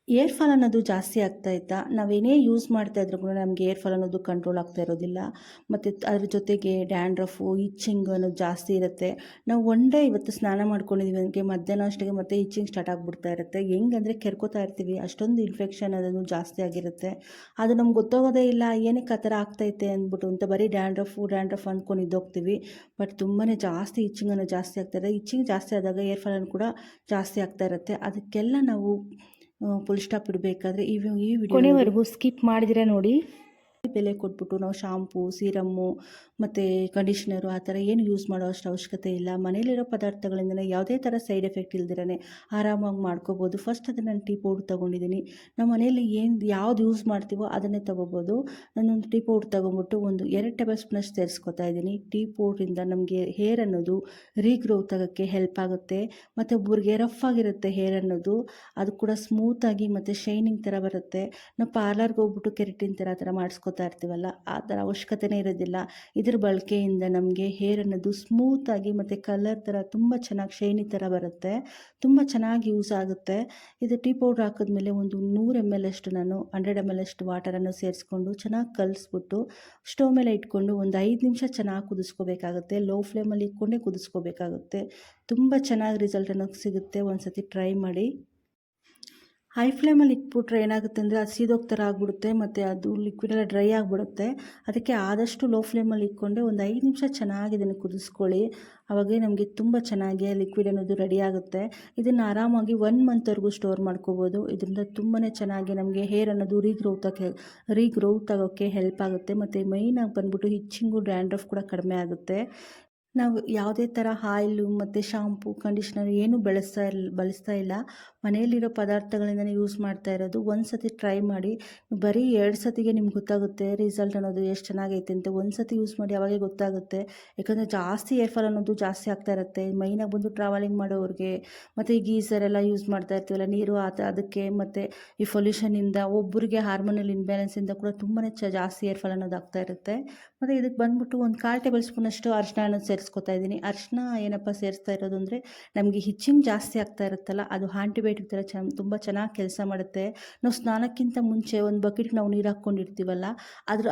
Hair fall ಅನ್ನೋದು ಜಾಸ್ತಿ ಆಗ್ತಾಯಿತ್ತಾ, ನಾವೇನೇ use ಮಾಡ್ತಾ ಇದ್ರೂ ಕೂಡ ನಮಗೆ ಏರ್ ಫಾಲ್ ಅನ್ನೋದು ಕಂಟ್ರೋಲ್ ಆಗ್ತಾ ಇರೋದಿಲ್ಲ. ಮತ್ತು ಅದ್ರ ಜೊತೆಗೆ ಡ್ಯಾಂಡ್ರಫು, ಇಚ್ಚಿಂಗ್ ಅನ್ನೋದು ಜಾಸ್ತಿ ಇರುತ್ತೆ. ನಾವು ಒನ್ ಡೇ ಇವತ್ತು ಸ್ನಾನ ಮಾಡ್ಕೊಂಡಿದ್ದೀವಿ ಅಂದರೆ ಮಧ್ಯಾಹ್ನ ಅಷ್ಟಿಗೆ ಮತ್ತೆ ಇಚ್ಚಿಂಗ್ ಸ್ಟಾರ್ಟ್ ಆಗಿಬಿಡ್ತಾ ಇರುತ್ತೆ. ಹೆಂಗಂದರೆ ಕೆರ್ಕೋತಾ ಇರ್ತೀವಿ, ಅಷ್ಟೊಂದು ಇನ್ಫೆಕ್ಷನ್ ಅದನ್ನು ಜಾಸ್ತಿ ಆಗಿರುತ್ತೆ. ಅದು ನಮ್ಗೆ ಗೊತ್ತಾಗೋದೇ ಇಲ್ಲ, ಏನಕ್ಕೆ ಆ ಥರ ಆಗ್ತೈತೆ ಅಂದ್ಬಿಟ್ಟು ಅಂತ ಬರೀ ಡ್ಯಾಂಡ್ರಫ್ ಅಂದ್ಕೊಂಡು ಇದ್ದೋಗ್ತೀವಿ. ಬಟ್ ತುಂಬಾ ಜಾಸ್ತಿ ಇಚ್ಚಿಂಗ್ ಅನ್ನೋದು ಜಾಸ್ತಿ ಆಗ್ತಾಯಿದೆ. ಇಚ್ಚಿಂಗ್ ಜಾಸ್ತಿ ಆದಾಗ ಏರ್ ಫಾಲ್ ಕೂಡ ಜಾಸ್ತಿ ಆಗ್ತಾ ಇರುತ್ತೆ. ಅದಕ್ಕೆಲ್ಲ ನಾವು ಫುಲ್ ಸ್ಟಾಪ್ ಇಡಬೇಕಾದ್ರೆ ಈ ವಿಡಿಯೋ ಕೊನೆವರೆಗೂ ಸ್ಕಿಪ್ ಮಾಡಿದಿರ ನೋಡಿ. ಬೆಲೆ ಕೊಟ್ಬಿಟ್ಟು ನಾವು ಶಾಂಪೂ, ಸೀರಮ್ಮು ಮತ್ತು ಕಂಡೀಷ್ನರು ಆ ಥರ ಏನು ಯೂಸ್ ಮಾಡೋ ಅಷ್ಟು ಅವಶ್ಯಕತೆ ಇಲ್ಲ. ಮನೇಲಿರೋ ಪದಾರ್ಥಗಳಿಂದಲೇ ಯಾವುದೇ ಥರ ಸೈಡ್ ಎಫೆಕ್ಟ್ ಇಲ್ದಿರೇ ಆರಾಮಾಗಿ ಮಾಡ್ಕೋಬೋದು. ಫಸ್ಟ್ ಅದನ್ನು ನಾನು ಟೀ ಪೌಡ್ರ್ ತೊಗೊಂಡಿದ್ದೀನಿ. ನಮ್ಮ ಮನೇಲಿ ಯಾವ್ದು ಯೂಸ್ ಮಾಡ್ತೀವೋ ಅದನ್ನೇ ತೊಗೋಬೋದು. ನಾನೊಂದು ಟೀ ಪೌಡ್ರ್ ತೊಗೊಂಬಿಟ್ಟು ಒಂದು 2 ಟೇಬಲ್ ಸ್ಪೂನಷ್ಟು ಸೇರಿಸ್ಕೊತಾ ಇದ್ದೀನಿ. ಟೀ ಪೌಡ್ರಿಂದ ನಮಗೆ ಹೇರ್ ಅನ್ನೋದು ರೀಗ್ರೋತ್ ಆಗೋಕ್ಕೆ ಹೆಲ್ಪ್ ಆಗುತ್ತೆ. ಮತ್ತು ಒಬ್ಬರಿಗೆ ರಫ್ ಆಗಿರುತ್ತೆ ಹೇರ್ ಅನ್ನೋದು, ಅದು ಕೂಡ ಸ್ಮೂತಾಗಿ ಮತ್ತು ಶೈನಿಂಗ್ ಥರ ಬರುತ್ತೆ. ನಾವು ಪಾರ್ಲರ್ಗೆ ಹೋಗ್ಬಿಟ್ಟು ಕೆರಟಿನ್ ಥರ ಮಾಡಿಸ್ಕೊತಾ ಇರ್ತೀವಲ್ಲ, ಆ ಥರ ಅವಶ್ಯಕತೆನೇ ಇರೋದಿಲ್ಲ. ಇದ್ರ ಬಳಕೆಯಿಂದ ನಮಗೆ ಹೇರ್ ಅನ್ನೋದು ಸ್ಮೂತಾಗಿ ಮತ್ತು ಕಲರ್ ಥರ ತುಂಬ ಚೆನ್ನಾಗಿ ಶೈನಿ ಥರ ಬರುತ್ತೆ. ತುಂಬ ಚೆನ್ನಾಗಿ ಯೂಸ್ ಆಗುತ್ತೆ. ಇದು ಟೀ ಪೌಡ್ರ್ ಹಾಕಿದ್ಮೇಲೆ ಒಂದು 100 ml ಅಷ್ಟು ನಾನು 100 ml ಅಷ್ಟು ವಾಟರನ್ನು ಸೇರಿಸ್ಕೊಂಡು ಚೆನ್ನಾಗಿ ಕಲಿಸ್ಬಿಟ್ಟು ಸ್ಟವ್ ಮೇಲೆ ಇಟ್ಕೊಂಡು ಒಂದು 5 ನಿಮಿಷ ಚೆನ್ನಾಗಿ ಕುದಿಸ್ಕೋಬೇಕಾಗುತ್ತೆ. ಲೋ ಫ್ಲೇಮಲ್ಲಿ ಇಟ್ಕೊಂಡೇ ಕುದಿಸ್ಕೋಬೇಕಾಗುತ್ತೆ. ತುಂಬ ಚೆನ್ನಾಗಿ ರಿಸಲ್ಟ್ ಅನ್ನೋದು ಸಿಗುತ್ತೆ. ಒಂದು ಸತಿ ಟ್ರೈ ಮಾಡಿ. ಹೈ ಫ್ಲೇಮಲ್ಲಿ ಇಟ್ಬಿಟ್ರೆ ಏನಾಗುತ್ತೆ ಅಂದರೆ ಅದು ಸೀದೋಗ್ ಥರ ಆಗಿಬಿಡುತ್ತೆ ಮತ್ತು ಅದು ಲಿಕ್ವಿಡೆಲ್ಲ ಡ್ರೈ ಆಗಿಬಿಡುತ್ತೆ. ಅದಕ್ಕೆ ಆದಷ್ಟು ಲೋ ಫ್ಲೇಮಲ್ಲಿ ಇಟ್ಕೊಂಡೆ ಒಂದು 5 ನಿಮಿಷ ಚೆನ್ನಾಗಿ ಇದನ್ನು ಕುದಿಸ್ಕೊಳ್ಳಿ. ಆವಾಗೇ ನಮಗೆ ತುಂಬ ಚೆನ್ನಾಗಿ ಲಿಕ್ವಿಡ್ ಅನ್ನೋದು ರೆಡಿ ಆಗುತ್ತೆ. ಇದನ್ನು ಆರಾಮಾಗಿ 1 ಮಂತ್ವರೆಗೂ ಸ್ಟೋರ್ ಮಾಡ್ಕೋಬೋದು. ಇದರಿಂದ ತುಂಬಾ ಚೆನ್ನಾಗಿ ನಮಗೆ ಹೇರ್ ಅನ್ನೋದು ರೀಗ್ರೋತ್ ಆಗೋಕ್ಕೆ ಹೆಲ್ಪ್ ಆಗುತ್ತೆ. ಮತ್ತು ಮೈನಾಗಿ ಬಂದ್ಬಿಟ್ಟು ಇಚ್ಚಿಂಗು, ಡ್ಯಾಂಡ್ರಫ್ ಕೂಡ ಕಡಿಮೆ ಆಗುತ್ತೆ. ನಾವು ಯಾವುದೇ ಥರ ಆಯಿಲು ಮತ್ತು ಶಾಂಪು, ಕಂಡೀಷ್ನರ್ ಏನೂ ಬಳಸ್ತಾ ಇಲ್ಲ. ಮನೆಯಲ್ಲಿರೋ ಪದಾರ್ಥಗಳಿಂದಲೇ ಯೂಸ್ ಮಾಡ್ತಾ ಇರೋದು. ಒಂದು ಸತಿ ಟ್ರೈ ಮಾಡಿ. ಬರೀ 2 ಸತಿಗೆ ನಿಮ್ಗೆ ಗೊತ್ತಾಗುತ್ತೆ ರಿಸಲ್ಟ್ ಅನ್ನೋದು ಎಷ್ಟು ಚೆನ್ನಾಗೈತೆ ಅಂತ. ಒಂದು ಸತಿ ಯೂಸ್ ಮಾಡಿ ಅವಾಗೇ ಗೊತ್ತಾಗುತ್ತೆ. ಯಾಕಂದರೆ ಜಾಸ್ತಿ ಏರ್ ಫಾಲ್ ಅನ್ನೋದು ಜಾಸ್ತಿ ಆಗ್ತಾ ಇರುತ್ತೆ. ಮೈನಾಗಿ ಬಂದು ಟ್ರಾವೆಲಿಂಗ್ ಮಾಡೋರಿಗೆ, ಮತ್ತು ಈ ಗೀಸರ್ ಎಲ್ಲ ಯೂಸ್ ಮಾಡ್ತಾ ಇರ್ತೀವಲ್ಲ ನೀರು ಅದಕ್ಕೆ, ಮತ್ತು ಈ ಪೊಲ್ಯೂಷನಿಂದ ಒಬ್ಬರಿಗೆ ಹಾರ್ಮೋನಲ್ ಇನ್ಬ್ಯಾಲೆನ್ಸಿಂದ ಕೂಡ ತುಂಬಾ ಜಾಸ್ತಿ ಏರ್ ಫಾಲ್ ಅನ್ನೋದು ಆಗ್ತಾ ಇರುತ್ತೆ. ಮತ್ತು ಇದಕ್ಕೆ ಬಂದ್ಬಿಟ್ಟು ಒಂದು 1/4 ಟೇಬಲ್ ಸ್ಪೂನಷ್ಟು ಅರಿಶಿನ ಅನ್ನೋದು ಸೇರಿಸ್ಕೊತಾ ಇದ್ದೀನಿ. ಅರಿಶಿನ ಏನಪ್ಪ ಸೇರಿಸ್ತಾ ಇರೋದು ಅಂದರೆ ನಮಗೆ ಹಿಚ್ಚಿಂಗ್ ಜಾಸ್ತಿ ಆಗ್ತಾ ಇರುತ್ತಲ್ಲ, ಅದು ಆಂಟಿಬಯೋಟಿಕ್ ಥರ ತುಂಬ ಚೆನ್ನಾಗಿ ಕೆಲಸ ಮಾಡುತ್ತೆ. ನಾವು ಸ್ನಾನಕ್ಕಿಂತ ಮುಂಚೆ ಒಂದು ಬಕೆಟ್ಗೆ ನಾವು ನೀರು ಹಾಕ್ಕೊಂಡಿರ್ತೀವಲ್ಲ,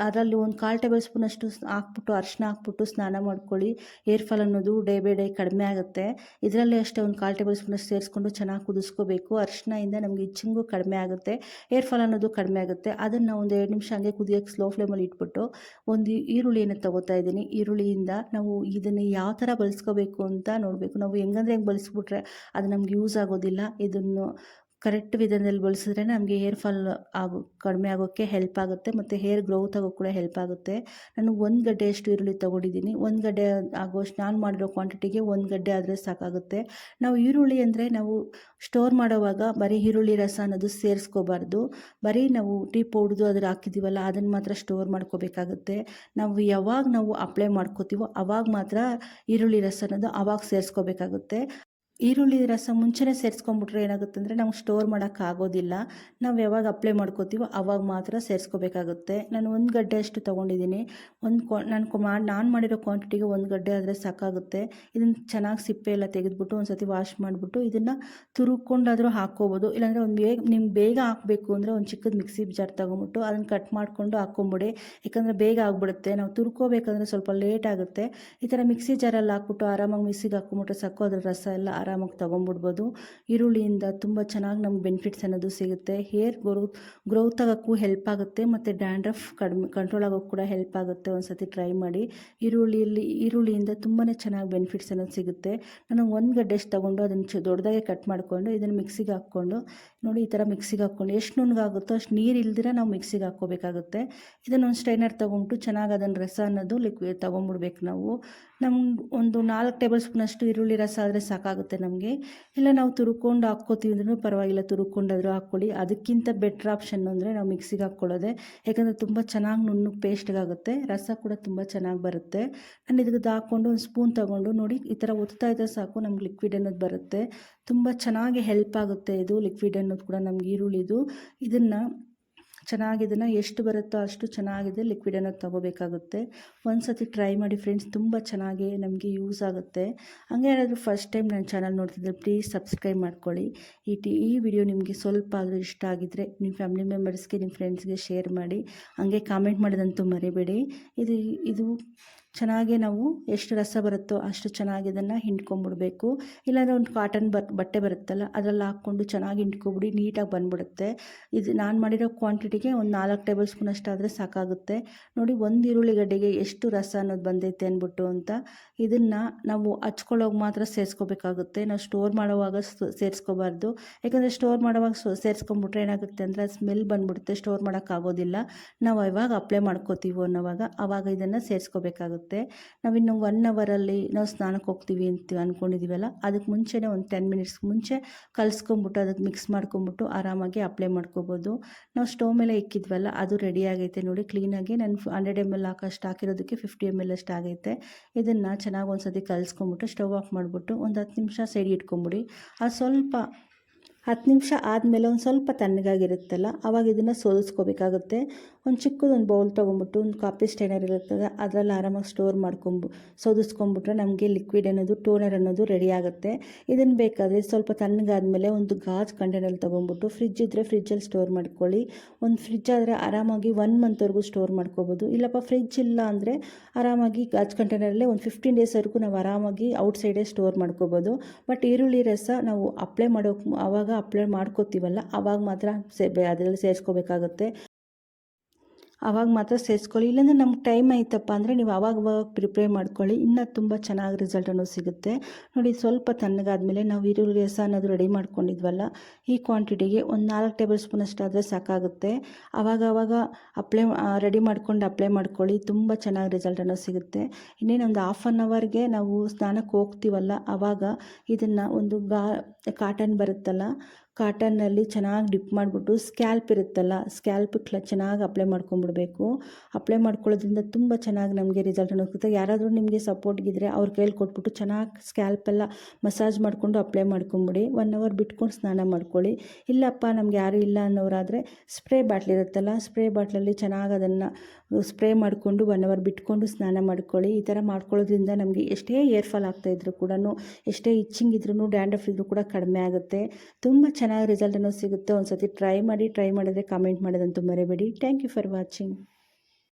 ಅದರಲ್ಲಿ ಒಂದು 1/4 ಟೇಬಲ್ ಸ್ಪೂನಷ್ಟು ಹಾಕ್ಬಿಟ್ಟು ಅರಿಶಿನ ಹಾಕ್ಬಿಟ್ಟು ಸ್ನಾನ ಮಾಡ್ಕೊಳ್ಳಿ. ಏರ್ ಫಾಲ್ ಅನ್ನೋದು ಡೇ ಬೈ ಡೇ ಕಡಿಮೆ ಆಗುತ್ತೆ. ಇದರಲ್ಲಿ ಅಷ್ಟೇ ಒಂದು 1/4 ಟೇಬಲ್ ಸ್ಪೂನಷ್ಟು ಸೇರಿಸ್ಕೊಂಡು ಚೆನ್ನಾಗಿ ಕುದಿಸ್ಕೋಬೇಕು. ಅರಿಶಿನದಿಂದ ನಮಗೆ ಇಚ್ಚಿಂಗು ಕಡಿಮೆ ಆಗುತ್ತೆ, ಏರ್ ಫಾಲ್ ಅನ್ನೋದು ಕಡಿಮೆ ಆಗುತ್ತೆ. ಅದನ್ನು ಒಂದು 2 ನಿಮಿಷ ಹಂಗೆ ಕುದಿಯೋಕ್ಕೆ ಸ್ಲೋ ಫ್ಲೇಮಲ್ಲಿ ಇಟ್ಬಿಟ್ಟು ಒಂದು ಈರುಳ್ಳಿಯನ್ನು ತೊಗೋತಾ ಇದ್ದೀನಿ. ಈರುಳ್ಳಿಯಿಂದ ನಾವು ಇದನ್ನು ಯಾವ ಥರ ಬಳಸ್ಕೋಬೇಕು ಅಂತ ನೋಡಬೇಕು. ನಾವು ಹೆಂಗೆ ಬಳಸ್ಬಿಟ್ರೆ ಅದು ನಮ್ಗೆ ಯೂಸ್ ಆಗೋದಿಲ್ಲ. ಇದನ್ನು ಕರೆಕ್ಟ್ ವಿಧಾನದಲ್ಲಿ ಬಳಸಿದ್ರೆ ನಮಗೆ ಹೇರ್ ಫಾಲ್ ಕಡಿಮೆ ಆಗೋಕ್ಕೆ ಹೆಲ್ಪ್ ಆಗುತ್ತೆ. ಮತ್ತು ಹೇರ್ ಗ್ರೋತ್ ಆಗೋಕ್ಕೆ ಕೂಡ ಹೆಲ್ಪ್ ಆಗುತ್ತೆ. ನಾನು 1 ಗಡ್ಡೆಯಷ್ಟು ಈರುಳ್ಳಿ ತೊಗೊಂಡಿದ್ದೀನಿ. 1 ಗಡ್ಡೆ ಆಗೋಷ್ಟು ನಾನು ಮಾಡಿರೋ ಕ್ವಾಂಟಿಟಿಗೆ 1 ಗಡ್ಡೆ ಆದರೆ ಸಾಕಾಗುತ್ತೆ. ನಾವು ಈರುಳ್ಳಿ ಅಂದರೆ ನಾವು ಸ್ಟೋರ್ ಮಾಡೋವಾಗ ಬರೀ ಈರುಳ್ಳಿ ರಸ ಅನ್ನೋದು ಸೇರಿಸ್ಕೋಬಾರ್ದು. ಬರೀ ನಾವು ಟೀ ಪೌಡ್ದು ಅದ್ರ ಹಾಕಿದ್ದೀವಲ್ಲ ಅದನ್ನು ಮಾತ್ರ ಸ್ಟೋರ್ ಮಾಡ್ಕೋಬೇಕಾಗುತ್ತೆ. ಯಾವಾಗ ನಾವು ಅಪ್ಲೈ ಮಾಡ್ಕೋತೀವೋ ಅವಾಗ ಮಾತ್ರ ಈರುಳ್ಳಿ ರಸ ಅನ್ನೋದು ಆವಾಗ ಸೇರಿಸ್ಕೋಬೇಕಾಗುತ್ತೆ. ಈರುಳ್ಳಿ ರಸ ಮುಂಚೆನೇ ಸೇರಿಸ್ಕೊಂಬಿಟ್ರೆ ಏನಾಗುತ್ತೆ ಅಂದರೆ ನಾವು ಸ್ಟೋರ್ ಮಾಡೋಕ್ಕಾಗೋದಿಲ್ಲ. ನಾವು ಯಾವಾಗ ಅಪ್ಲೈ ಮಾಡ್ಕೋತೀವೋ ಆವಾಗ ಮಾತ್ರ ಸೇರಿಸ್ಕೋಬೇಕಾಗುತ್ತೆ. ನಾನು 1 ಗಡ್ಡೆ ಅಷ್ಟು ತೊಗೊಂಡಿದ್ದೀನಿ. ನಾನು ಮಾಡಿರೋ ಕ್ವಾಂಟಿಟಿಗೆ 1 ಗಡ್ಡೆ ಆದರೆ ಸಾಕಾಗುತ್ತೆ. ಇದನ್ನು ಚೆನ್ನಾಗಿ ಸಿಪ್ಪೆ ಎಲ್ಲ ತೆಗೆದುಬಿಟ್ಟು ಒಂದು ಸತಿ ವಾಶ್ ಮಾಡಿಬಿಟ್ಟು ಇದನ್ನು ತುರುಕೊಂಡಾದರೂ ಹಾಕ್ಕೋಬೋದು. ಇಲ್ಲಾಂದರೆ ನಿಮ್ಗೆ ಬೇಗ ಹಾಕಬೇಕು ಅಂದರೆ ಒಂದು ಚಿಕ್ಕದು ಮಿಕ್ಸಿ ಜಾರ್ ತೊಗೊಂಬಿಟ್ಟು ಅದನ್ನು ಕಟ್ ಮಾಡಿಕೊಂಡು ಹಾಕ್ಕೊಂಬಿಡಿ. ಯಾಕಂದರೆ ಬೇಗ ಆಗಿಬಿಡುತ್ತೆ. ನಾವು ತುರ್ಕೋಬೇಕಂದ್ರೆ ಸ್ವಲ್ಪ ಲೇಟ್ ಆಗುತ್ತೆ. ಈ ಥರ ಮಿಕ್ಸಿ ಜಾರಲ್ಲಿ ಹಾಕ್ಬಿಟ್ಟು ಆರಾಮಾಗಿ ಮಿಕ್ಸಿಗೆ ಹಾಕ್ಕೊಂಬಿಟ್ರೆ ಸಾಕು, ಅದರ ರಸ ಎಲ್ಲ ಆರಾಮಾಗಿ ತೊಗೊಂಬಿಡ್ಬೋದು. ಈರುಳ್ಳಿಯಿಂದ ತುಂಬ ಚೆನ್ನಾಗಿ ನಮ್ಗೆ ಬೆನಿಫಿಟ್ಸ್ ಅನ್ನೋದು ಸಿಗುತ್ತೆ. ಹೇರ್ ಗ್ರೋತ್ ಆಗೋಕ್ಕೂ ಹೆಲ್ಪ್ ಆಗುತ್ತೆ, ಮತ್ತು ಡ್ಯಾಂಡ್ರಫ್ ಕಂಟ್ರೋಲ್ ಆಗೋಕ್ಕೆ ಕೂಡ ಹೆಲ್ಪ್ ಆಗುತ್ತೆ. ಒಂದು ಸತಿ ಟ್ರೈ ಮಾಡಿ. ಈರುಳ್ಳಿಯಿಂದ ತುಂಬಾ ಚೆನ್ನಾಗಿ ಬೆನಿಫಿಟ್ಸ್ ಅನ್ನೋದು ಸಿಗುತ್ತೆ. ನಾನು 1 ಗಡ್ಡೆಷ್ಟು ತೊಗೊಂಡು ಅದನ್ನು ದೊಡ್ಡದಾಗೆ ಕಟ್ ಮಾಡಿಕೊಂಡು ಇದನ್ನು ಮಿಕ್ಸಿಗೆ ಹಾಕ್ಕೊಂಡು ನೋಡಿ, ಈ ಥರ ಮಿಕ್ಸಿಗೆ ಹಾಕ್ಕೊಂಡು ಎಷ್ಟು ನುಣ್ಣಗಾಗುತ್ತೋ ಅಷ್ಟು ನೀರು ಇಲ್ದಿರ ನಾವು ಮಿಕ್ಸಿಗೆ ಹಾಕ್ಕೋಬೇಕಾಗುತ್ತೆ. ಇದನ್ನು ಒಂದು ಸ್ಟ್ರೈನರ್ ತೊಗೊಂಡು ಚೆನ್ನಾಗಿ ಅದನ್ನು ರಸ ಅನ್ನೋದು ತೊಗೊಂಬಿಡ್ಬೇಕು ನಾವು. ನಮ್ಗೆ ಒಂದು 4 ಟೇಬಲ್ ಸ್ಪೂನಷ್ಟು ಈರುಳ್ಳಿ ರಸ ಆದರೆ ಸಾಕಾಗುತ್ತೆ ನಮಗೆ. ಇಲ್ಲ ನಾವು ತುರ್ಕೊಂಡು ಹಾಕ್ಕೋತೀವಿ ಅಂದ್ರೂ ಪರವಾಗಿಲ್ಲ, ತುರ್ಕೊಂಡಾದರೂ ಹಾಕ್ಕೊಳ್ಳಿ. ಅದಕ್ಕಿಂತ ಬೆಟ್ರ್ ಆಪ್ಷನ್ ಅಂದರೆ ನಾವು ಮಿಕ್ಸಿಗೆ ಹಾಕ್ಕೊಳ್ಳೋದೆ. ಯಾಕಂದರೆ ತುಂಬ ಚೆನ್ನಾಗಿ ನುಣ್ಣಗೆ ಪೇಸ್ಟ್ಗಾಗುತ್ತೆ, ರಸ ಕೂಡ ತುಂಬ ಚೆನ್ನಾಗಿ ಬರುತ್ತೆ. ನಾನು ಇದಕ್ಕೆ ಹಾಕ್ಕೊಂಡು ಒಂದು ಸ್ಪೂನ್ ತೊಗೊಂಡು ನೋಡಿ ಈ ಥರ ಒತ್ತಾ ಇದ್ದರೆ ಸಾಕು, ನಮ್ಗೆ ಲಿಕ್ವಿಡ್ ಅನ್ನೋದು ಬರುತ್ತೆ. ತುಂಬ ಚೆನ್ನಾಗಿ ಹೆಲ್ಪ್ ಆಗುತ್ತೆ ಇದು ಲಿಕ್ವಿಡ್ ಅನ್ನೋದು ಕೂಡ ನಮ್ಗೆ ಈರುಳ್ಳಿದು. ಇದನ್ನು ಚೆನ್ನಾಗಿ ಇದನ್ನು ಎಷ್ಟು ಬರುತ್ತೋ ಅಷ್ಟು ಚೆನ್ನಾಗಿದೆ ಲಿಕ್ವಿಡನ್ನು ತೊಗೋಬೇಕಾಗುತ್ತೆ. ಒಂದು ಸತಿ ಟ್ರೈ ಮಾಡಿ ಫ್ರೆಂಡ್ಸ್, ತುಂಬ ಚೆನ್ನಾಗಿ ನಮಗೆ ಯೂಸ್ ಆಗುತ್ತೆ. ಹಂಗೆ ಏನಾದರೂ ಫಸ್ಟ್ ಟೈಮ್ ನನ್ನ ಚಾನಲ್ ನೋಡ್ತಿದ್ದರೆ ಪ್ಲೀಸ್ ಸಬ್ಸ್ಕ್ರೈಬ್ ಮಾಡ್ಕೊಳ್ಳಿ. ಈ ವಿಡಿಯೋ ನಿಮಗೆ ಸ್ವಲ್ಪ ಆದರೂ ಇಷ್ಟ ಆಗಿದ್ದರೆ ನಿಮ್ಮ ಫ್ಯಾಮಿಲಿ ಮೆಂಬರ್ಸ್ಗೆ, ನಿಮ್ಮ ಫ್ರೆಂಡ್ಸ್ಗೆ ಶೇರ್ ಮಾಡಿ. ಹಂಗೆ ಕಾಮೆಂಟ್ ಮಾಡೋದಂತೂ ಮರಿಬೇಡಿ. ಇದು ಚೆನ್ನಾಗಿ ನಾವು ಎಷ್ಟು ರಸ ಬರುತ್ತೋ ಅಷ್ಟು ಚೆನ್ನಾಗಿ ಇದನ್ನು ಹಿಂಡ್ಕೊಂಬಿಡ್ಬೇಕು. ಇಲ್ಲಾಂದರೆ ಒಂದು ಕಾಟನ್ ಬಟ್ಟೆ ಬರುತ್ತಲ್ಲ ಅದರಲ್ಲಿ ಹಾಕ್ಕೊಂಡು ಚೆನ್ನಾಗಿ ಹಿಂಡ್ಕೊಬಿಡಿ, ನೀಟಾಗಿ ಬಂದ್ಬಿಡುತ್ತೆ. ಇದು ನಾನು ಮಾಡಿರೋ ಕ್ವಾಂಟಿಟಿಗೆ ಒಂದು 4 ಟೇಬಲ್ ಸ್ಪೂನ್ ಅಷ್ಟಾದರೆ ಸಾಕಾಗುತ್ತೆ. ನೋಡಿ, ಒಂದು ಈರುಳ್ಳಿಗಡ್ಡೆಗೆ ಎಷ್ಟು ರಸ ಅನ್ನೋದು ಬಂದೈತೆ ಅಂದ್ಬಿಟ್ಟು ಅಂತ. ಇದನ್ನು ನಾವು ಹಚ್ಕೊಳ್ಳೋಗಿ ಮಾತ್ರ ಸೇರಿಸ್ಕೋಬೇಕಾಗುತ್ತೆ. ನಾವು ಸ್ಟೋರ್ ಮಾಡುವಾಗ ಸೇರಿಸ್ಕೋಬಾರ್ದು. ಯಾಕಂದರೆ ಸ್ಟೋರ್ ಮಾಡುವಾಗ ಸೇರಿಸ್ಕೊಂಬಿಟ್ರೆ ಏನಾಗುತ್ತೆ ಅಂದರೆ ಸ್ಮೆಲ್ ಬಂದ್ಬಿಡುತ್ತೆ, ಸ್ಟೋರ್ ಮಾಡೋಕ್ಕಾಗೋದಿಲ್ಲ. ನಾವು ಯಾವಾಗ ಅಪ್ಲೈ ಮಾಡ್ಕೋತೀವೋ ಆವಾಗ ಇದನ್ನು ಸೇರಿಸ್ಕೋಬೇಕಾಗುತ್ತೆ. ನಾವಿನ್ನು 1 ಅವರಲ್ಲಿ ನಾವು ಸ್ನಾನಕ್ಕೆ ಹೋಗ್ತೀವಿ ಅಂತ ಅಂದ್ಕೊಂಡಿದ್ದೀವಲ್ಲ, ಅದಕ್ಕೆ ಮುಂಚೆನೇ ಒಂದು 10 ಮಿನಿಟ್ಸ್ ಮುಂಚೆ ಕಲಿಸ್ಕೊಂಬಿಟ್ಟು ಅದಕ್ಕೆ ಮಿಕ್ಸ್ ಮಾಡ್ಕೊಂಬಿಟ್ಟು ಆರಾಮಾಗಿ ಅಪ್ಲೈ ಮಾಡ್ಕೋಬೋದು. ನಾವು ಸ್ಟವ್ ಮೇಲೆ ಇಕ್ಕಿದ್ವಲ್ಲ ಅದು ರೆಡಿ ಆಗೈತೆ ನೋಡಿ ಕ್ಲೀನಾಗಿ. ನಾನು 100 ml ಹಾಕಿರೋದಕ್ಕೆ 50 ml ಅಷ್ಟು ಆಗೈತೆ. ಇದನ್ನು ಚೆನ್ನಾಗಿ ಒಂದು ಸತಿ ಕಲಿಸ್ಕೊಂಬಿಟ್ಟು ಸ್ಟವ್ ಆಫ್ ಮಾಡಿಬಿಟ್ಟು ಒಂದು 10 ನಿಮಿಷ ಸೈಡ್ ಇಟ್ಕೊಂಬಿಡಿ. ಅದು ಸ್ವಲ್ಪ 10 ನಿಮಿಷ ಆದಮೇಲೆ ಒಂದು ಸ್ವಲ್ಪ ತಣ್ಣಗಾಗಿರುತ್ತಲ್ಲ ಆವಾಗ ಇದನ್ನು ಸೋದಿಸ್ಕೋಬೇಕಾಗುತ್ತೆ. ಒಂದು ಚಿಕ್ಕದೊಂದು ಬೌಲ್ ತೊಗೊಂಬಿಟ್ಟು ಒಂದು ಕಾಫಿ ಸ್ಟೈನರ್ ಇರುತ್ತದೆ ಅದರಲ್ಲಿ ಆರಾಮಾಗಿ ಸ್ಟೋರ್ ಸೋದಿಸ್ಕೊಂಬಿಟ್ರೆ ನಮಗೆ ಲಿಕ್ವಿಡ್ ಅನ್ನೋದು, ಟೋನರ್ ಅನ್ನೋದು ರೆಡಿ ಆಗುತ್ತೆ. ಇದನ್ನು ಬೇಕಾದರೆ ಸ್ವಲ್ಪ ತಣ್ಣಗಾದ್ಮೇಲೆ ಒಂದು ಗಾಜ್ ಕಂಟೈನಲ್ಲಿ ತೊಗೊಂಬಿಟ್ಟು ಫ್ರಿಜ್ ಇದ್ದರೆ ಫ್ರಿಜ್ಜಲ್ಲಿ ಸ್ಟೋರ್ ಮಾಡ್ಕೊಳ್ಳಿ. ಒಂದು ಫ್ರಿಜ್ ಆದರೆ ಆರಾಮಾಗಿ 1 ಮಂತ್ವರೆಗೂ ಸ್ಟೋರ್ ಮಾಡ್ಕೋಬೋದು. ಇಲ್ಲಪ್ಪ ಫ್ರಿಜ್ ಇಲ್ಲ ಅಂದರೆ ಆರಾಮಾಗಿ ಗಾಜ್ ಕಂಟೈನರಲ್ಲೇ ಒಂದು 15 ಡೇಸ್ವರೆಗೂ ನಾವು ಆರಾಮಾಗಿ ಔಟ್ಸೈಡೇ ಸ್ಟೋರ್ ಮಾಡ್ಕೋಬೋದು. ಬಟ್ ಈರುಳ್ಳಿ ರಸ ನಾವು ಅಪ್ಲೈ ಮಾಡ್ಕೋತೀವಲ್ಲ ಆವಾಗ ಮಾತ್ರ ಅದರಲ್ಲಿ ಸೇರಿಸ್ಕೋಬೇಕಾಗುತ್ತೆ. ಆವಾಗ ಮಾತ್ರ ಸೇರಿಸ್ಕೊಳ್ಳಿ. ಇಲ್ಲಾಂದರೆ ನಮ್ಗೆ ಟೈಮ್ ಆಯ್ತಪ್ಪ ಅಂದರೆ ನೀವು ಆವಾಗ ಪ್ರಿಪೇರ್ ಮಾಡ್ಕೊಳ್ಳಿ, ಇನ್ನೂ ತುಂಬ ಚೆನ್ನಾಗಿ ರಿಸಲ್ಟ್ ಅನ್ನೋದು ಸಿಗುತ್ತೆ. ನೋಡಿ, ಸ್ವಲ್ಪ ತಣ್ಣಗಾದ್ಮೇಲೆ ನಾವು ಈರುಳ್ಳಿ ರಸ ಅನ್ನೋದು ರೆಡಿ ಮಾಡ್ಕೊಂಡಿದ್ವಲ್ಲ ಈ ಕ್ವಾಂಟಿಟಿಗೆ ಒಂದು 4 ಟೇಬಲ್ ಸ್ಪೂನ್ ಅಷ್ಟಾದರೆ ಸಾಕಾಗುತ್ತೆ. ಆವಾಗ ರೆಡಿ ಮಾಡ್ಕೊಂಡು ಅಪ್ಲೈ ಮಾಡ್ಕೊಳ್ಳಿ, ತುಂಬ ಚೆನ್ನಾಗಿ ರಿಸಲ್ಟ್ ಅನ್ನೋದು ಸಿಗುತ್ತೆ. ಇನ್ನೇನೊಂದು 1/2 ಅವರ್ಗೆ ನಾವು ಸ್ನಾನಕ್ಕೆ ಹೋಗ್ತೀವಲ್ಲ ಆವಾಗ ಇದನ್ನು ಒಂದು ಕಾಟನ್ ಬರುತ್ತಲ್ಲ, ಕಾಟನ್ನಲ್ಲಿ ಚೆನ್ನಾಗಿ ಡಿಪ್ ಮಾಡಿಬಿಟ್ಟು ಸ್ಕ್ಯಾಲ್ಪ್ ಇರುತ್ತಲ್ಲ ಸ್ಕ್ಯಾಲ್ಪಿಗೆ ಚೆನ್ನಾಗಿ ಅಪ್ಲೈ ಮಾಡ್ಕೊಂಬಿಡ್ಬೇಕು. ಅಪ್ಲೈ ಮಾಡ್ಕೊಳ್ಳೋದ್ರಿಂದ ತುಂಬ ಚೆನ್ನಾಗಿ ನಮಗೆ ರಿಸಲ್ಟ್ ಅನ್ನೋದು. ಯಾರಾದರೂ ನಿಮಗೆ ಸಪೋರ್ಟ್ಗಿದ್ರೆ ಅವ್ರ ಕೈಲಿ ಕೊಟ್ಬಿಟ್ಟು ಚೆನ್ನಾಗಿ ಸ್ಕ್ಯಾಲ್ಪೆಲ್ಲ ಮಸಾಜ್ ಮಾಡಿಕೊಂಡು ಅಪ್ಲೈ ಮಾಡ್ಕೊಂಬಿಡಿ. 1 ಅವರ್ ಬಿಟ್ಕೊಂಡು ಸ್ನಾನ ಮಾಡ್ಕೊಳ್ಳಿ. ಇಲ್ಲಪ್ಪ ನಮ್ಗೆ ಯಾರೂ ಇಲ್ಲ ಅನ್ನೋರಾದರೆ ಸ್ಪ್ರೇ ಬಾಟ್ಲ್ ಇರುತ್ತಲ್ಲ, ಸ್ಪ್ರೇ ಬಾಟ್ಲಲ್ಲಿ ಚೆನ್ನಾಗಿ ಅದನ್ನು ಸ್ಪ್ರೇ ಮಾಡಿಕೊಂಡು 1 ಅವರ್ ಬಿಟ್ಕೊಂಡು ಸ್ನಾನ ಮಾಡ್ಕೊಳ್ಳಿ. ಈ ಥರ ಮಾಡ್ಕೊಳ್ಳೋದ್ರಿಂದ ನಮಗೆ ಎಷ್ಟೇ ಏರ್ ಫಾಲ್ ಆಗ್ತಾಯಿದ್ರು ಕೂಡ, ಎಷ್ಟೇ ಇಚ್ಚಿಂಗ್ ಇದ್ರೂ, ಡ್ಯಾಂಡ್ರಫ್ ಇದ್ರೂ ಕೂಡ ಕಡಿಮೆ ಆಗುತ್ತೆ. ತುಂಬ ಚೆನ್ನಾಗಿ ರಿಸಲ್ಟ್ ಅನ್ನೋದು ಸಿಗುತ್ತೆ. ಒಂದು ಸತಿ ಟ್ರೈ ಮಾಡಿದ್ರೆ ಕಾಮೆಂಟ್ ಮಾಡೋದಂತೂ ಮರಿಬೇಡಿ. Thank you for watching.